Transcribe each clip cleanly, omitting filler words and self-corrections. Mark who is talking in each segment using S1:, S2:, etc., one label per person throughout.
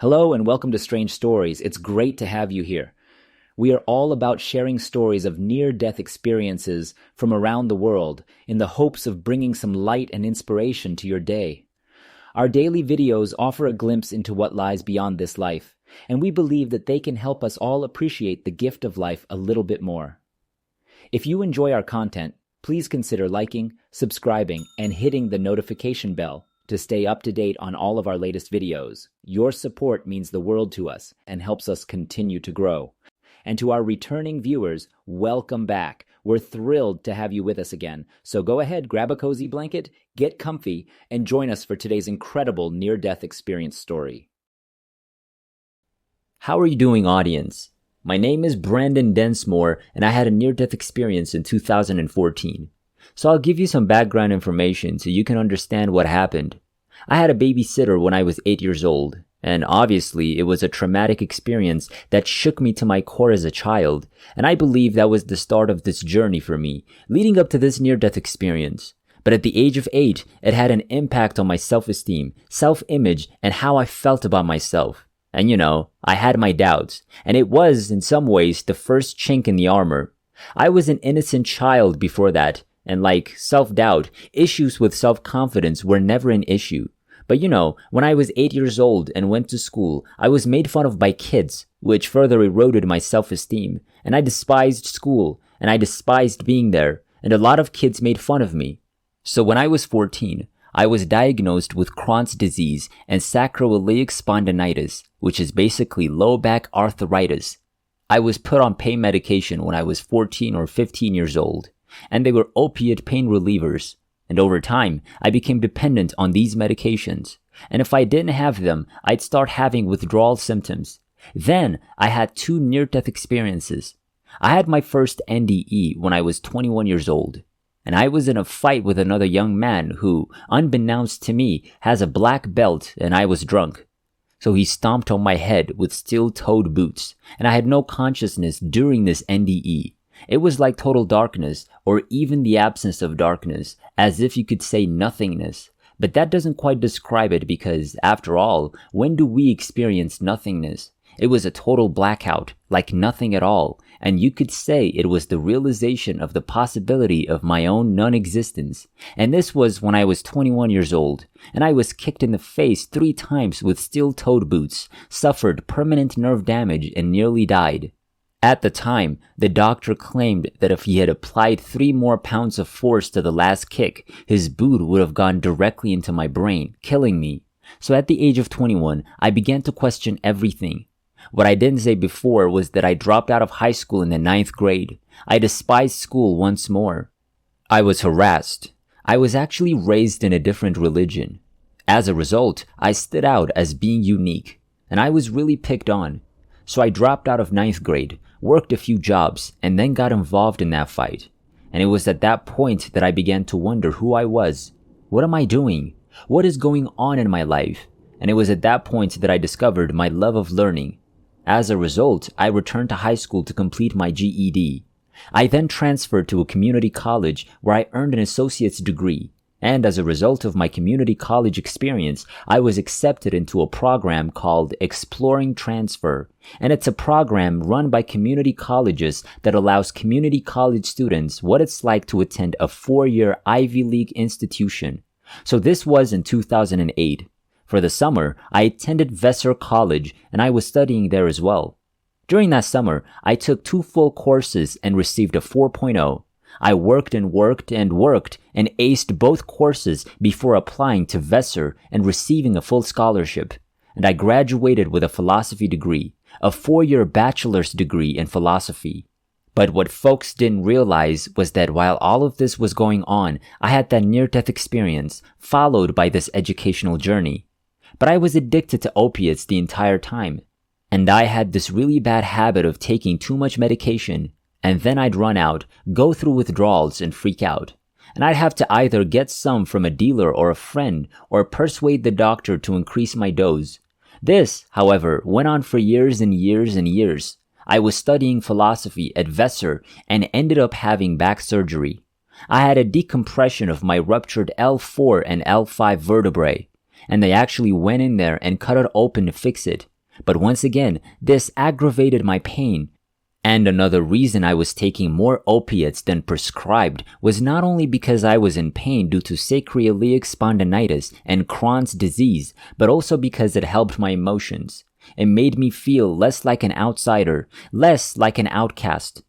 S1: Hello and welcome to Strange Stories. It's great to have you here. We are all about sharing stories of near-death experiences from around the world in the hopes of bringing some light and inspiration to your day. Our daily videos offer a glimpse into what lies beyond this life, and we believe that they can help us all appreciate the gift of life a little bit more. If you enjoy our content, please consider liking, subscribing, and hitting the notification bell to stay up to date on all of our latest videos. Your support means the world to us and helps us continue to grow. And to our returning viewers, welcome back. We're thrilled to have you with us again. So go ahead, grab a cozy blanket, get comfy, and join us for today's incredible near-death experience story.
S2: How are you doing, audience? My name is Brandon Densmore, and I had a near-death experience in 2014. So I'll give you some background information so you can understand what happened. I had a babysitter when I was 8 years old, and obviously it was a traumatic experience that shook me to my core as a child, and I believe that was the start of this journey for me, leading up to this near-death experience. But at the age of 8, it had an impact on my self-esteem, self-image, and how I felt about myself. And I had my doubts, and it was, in some ways, the first chink in the armor. I was an innocent child before that, and like self-doubt, issues with self-confidence were never an issue. But when I was 8 years old and went to school, I was made fun of by kids, which further eroded my self-esteem. And I despised school, and I despised being there, and a lot of kids made fun of me. So when I was 14, I was diagnosed with Crohn's disease and sacroiliac spondylitis, which is basically low back arthritis. I was put on pain medication when I was 14 or 15 years old, and they were opiate pain relievers. And over time, I became dependent on these medications. And if I didn't have them, I'd start having withdrawal symptoms. Then I had 2 near-death experiences. I had my first NDE when I was 21 years old. And I was in a fight with another young man who, unbeknownst to me, has a black belt, and I was drunk. So he stomped on my head with steel-toed boots, and I had no consciousness during this NDE. It was like total darkness, or even the absence of darkness, as if you could say nothingness. But that doesn't quite describe it because, after all, when do we experience nothingness? It was a total blackout, like nothing at all, and you could say it was the realization of the possibility of my own non-existence. And this was when I was 21 years old, and I was kicked in the face 3 times with steel-toed boots, suffered permanent nerve damage, and nearly died. At the time, the doctor claimed that if he had applied 3 more pounds of force to the last kick, his boot would have gone directly into my brain, killing me. So at the age of 21, I began to question everything. What I didn't say before was that I dropped out of high school in the 9th grade. I despised school once more. I was harassed. I was actually raised in a different religion. As a result, I stood out as being unique, and I was really picked on. So I dropped out of 9th grade, worked a few jobs, and then got involved in that fight. And it was at that point that I began to wonder who I was. What am I doing? What is going on in my life? And it was at that point that I discovered my love of learning. As a result, I returned to high school to complete my GED. I then transferred to a community college where I earned an associate's degree. And as a result of my community college experience, I was accepted into a program called Exploring Transfer. And it's a program run by community colleges that allows community college students what it's like to attend a 4-year Ivy League institution. So this was in 2008. For the summer, I attended Vassar College, and I was studying there as well. During that summer, I took 2 full courses and received a 4.0. I worked and aced both courses before applying to Vassar and receiving a full scholarship. And I graduated with a philosophy degree, a 4-year bachelor's degree in philosophy. But what folks didn't realize was that while all of this was going on, I had that near-death experience, followed by this educational journey. But I was addicted to opiates the entire time. And I had this really bad habit of taking too much medication, and then I'd run out, go through withdrawals, and freak out. And I'd have to either get some from a dealer or a friend, or persuade the doctor to increase my dose. This, however, went on for years and years and years. I was studying philosophy at Vassar and ended up having back surgery. I had a decompression of my ruptured L4 and L5 vertebrae. and they actually went in there and cut it open to fix it. But once again, this aggravated my pain. And another reason I was taking more opiates than prescribed was not only because I was in pain due to sacroiliac spondylitis and Crohn's disease, but also because it helped my emotions. It made me feel less like an outsider, less like an outcast.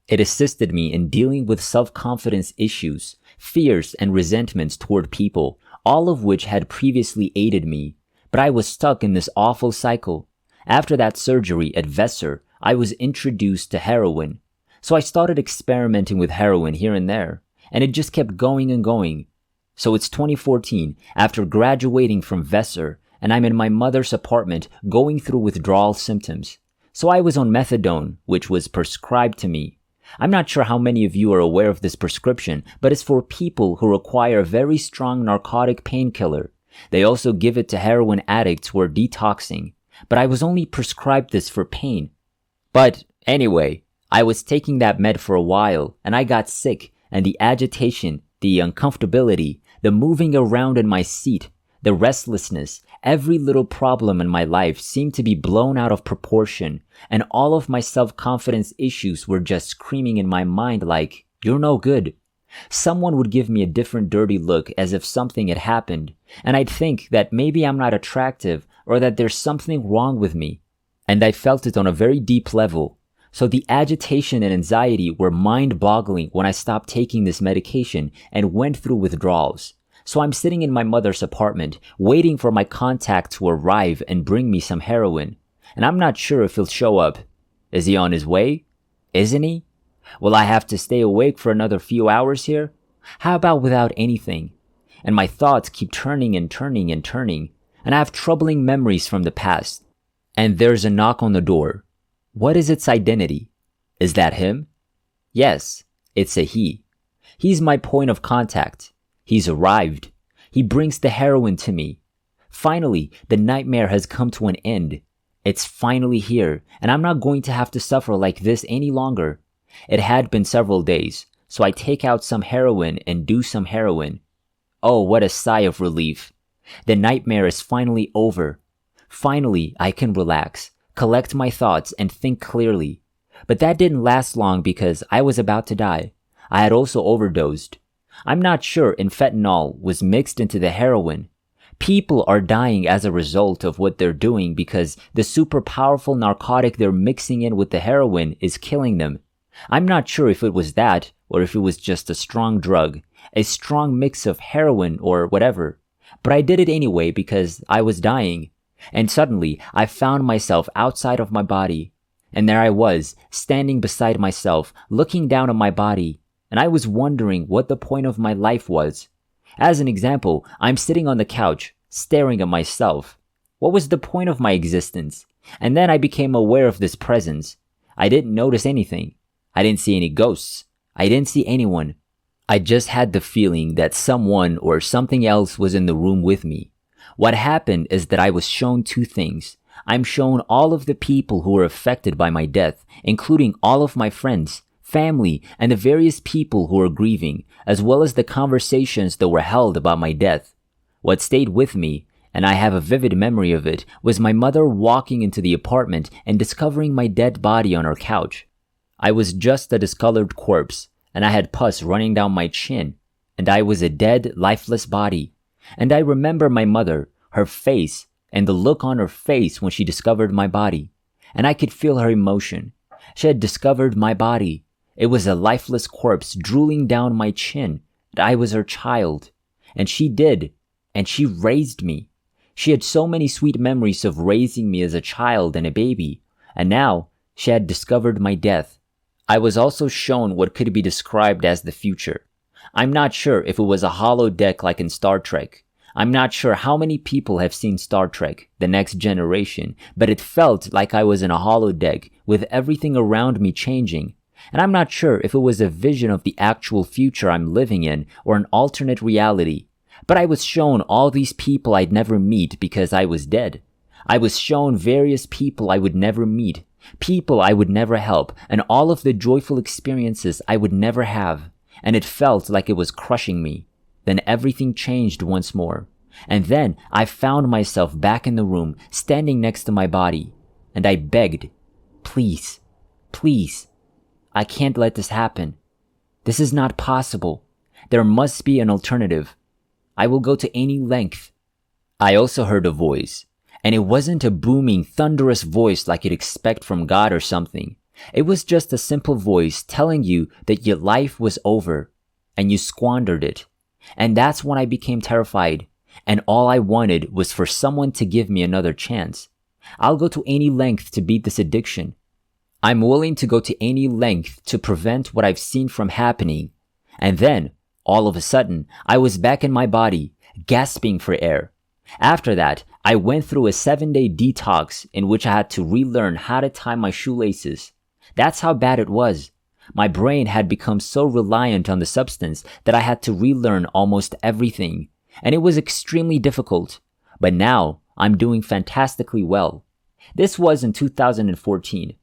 S2: It assisted me in dealing with self-confidence issues, fears, and resentments toward people, all of which had previously aided me. But I was stuck in this awful cycle. After that surgery at Vesser, I was introduced to heroin. So I started experimenting with heroin here and there, and it just kept going and going. So it's 2014, after graduating from Vesser, and I'm in my mother's apartment going through withdrawal symptoms. So I was on methadone, which was prescribed to me. I'm not sure how many of you are aware of this prescription, but it's for people who require a very strong narcotic painkiller. They also give it to heroin addicts who are detoxing. But I was only prescribed this for pain. But anyway, I was taking that med for a while, and I got sick, and the agitation, the uncomfortability, the moving around in my seat, the restlessness, every little problem in my life seemed to be blown out of proportion, and all of my self-confidence issues were just screaming in my mind like, "You're no good." Someone would give me a different dirty look as if something had happened, and I'd think that maybe I'm not attractive or that there's something wrong with me. And I felt it on a very deep level. So the agitation and anxiety were mind-boggling when I stopped taking this medication and went through withdrawals. So I'm sitting in my mother's apartment, waiting for my contact to arrive and bring me some heroin. And I'm not sure if he'll show up. Is he on his way? Isn't he? Will I have to stay awake for another few hours here? How about without anything? And my thoughts keep turning and turning and turning, and I have troubling memories from the past. And there's a knock on the door. What is its identity? Is that him? Yes, it's a he. He's my point of contact. He's arrived. He brings the heroin to me. Finally, the nightmare has come to an end. It's finally here, and I'm not going to have to suffer like this any longer. It had been several days, so I take out some heroin and do some heroin. Oh, what a sigh of relief. The nightmare is finally over. Finally, I can relax, collect my thoughts, and think clearly. But that didn't last long because I was about to die. I had also overdosed. I'm not sure if fentanyl was mixed into the heroin. People are dying as a result of what they're doing because the super powerful narcotic they're mixing in with the heroin is killing them. I'm not sure if it was that or if it was just a strong drug, a strong mix of heroin or whatever. But I did it anyway because I was dying. And suddenly, I found myself outside of my body. And there I was, standing beside myself, looking down at my body. And I was wondering what the point of my life was. As an example, I'm sitting on the couch, staring at myself. What was the point of my existence? And then I became aware of this presence. I didn't notice anything. I didn't see any ghosts. I didn't see anyone. I just had the feeling that someone or something else was in the room with me. What happened is that I was shown two things. I'm shown all of the people who were affected by my death, including all of my friends, family, and the various people who were grieving, as well as the conversations that were held about my death. What stayed with me, and I have a vivid memory of it, was my mother walking into the apartment and discovering my dead body on her couch. I was just a discolored corpse, and I had pus running down my chin, and I was a dead, lifeless body. And I remember my mother, her face, and the look on her face when she discovered my body. And I could feel her emotion. She had discovered my body. It was a lifeless corpse drooling down my chin, and I was her child. And she did. And she raised me. She had so many sweet memories of raising me as a child and a baby. And now, she had discovered my death. I was also shown what could be described as the future. I'm not sure if it was a holodeck like in Star Trek. I'm not sure how many people have seen Star Trek, The Next Generation, but it felt like I was in a holodeck with everything around me changing. And I'm not sure if it was a vision of the actual future I'm living in or an alternate reality. But I was shown all these people I'd never meet because I was dead. I was shown various people I would never meet, people I would never help, and all of the joyful experiences I would never have. And it felt like it was crushing me. Then everything changed once more. And then I found myself back in the room, standing next to my body, and I begged, please, please, I can't let this happen. This is not possible. There must be an alternative. I will go to any length. I also heard a voice, and it wasn't a booming, thunderous voice like you'd expect from God or something. It was just a simple voice telling you that your life was over and you squandered it. And that's when I became terrified, and all I wanted was for someone to give me another chance. I'll go to any length to beat this addiction. I'm willing to go to any length to prevent what I've seen from happening. And then, all of a sudden, I was back in my body, gasping for air. After that, I went through a 7-day detox in which I had to relearn how to tie my shoelaces. That's how bad it was. My brain had become so reliant on the substance that I had to relearn almost everything, and it was extremely difficult. But now, I'm doing fantastically well. This was in 2014.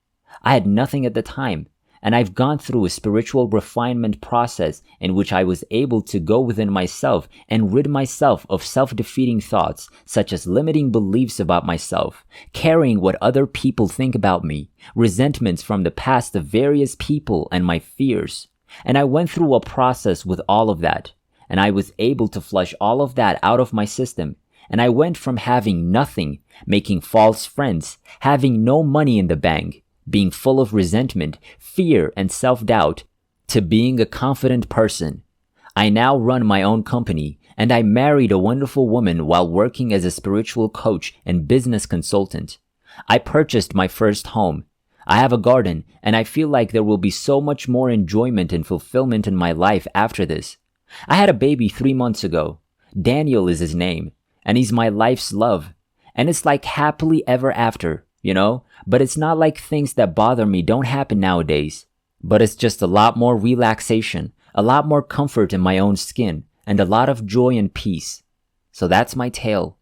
S2: I had nothing at the time, and I've gone through a spiritual refinement process in which I was able to go within myself and rid myself of self-defeating thoughts, such as limiting beliefs about myself, caring what other people think about me, resentments from the past of various people, and my fears. And I went through a process with all of that, and I was able to flush all of that out of my system. And I went from having nothing, making false friends, having no money in the bank, being full of resentment, fear, and self-doubt, to being a confident person. I now run my own company, and I married a wonderful woman while working as a spiritual coach and business consultant. I purchased my first home. I have a garden, and I feel like there will be so much more enjoyment and fulfillment in my life after this. I had a baby 3 months ago. Daniel is his name, and he's my life's love. And it's like happily ever after. But it's not like things that bother me don't happen nowadays. But it's just a lot more relaxation, a lot more comfort in my own skin, and a lot of joy and peace. So that's my tale.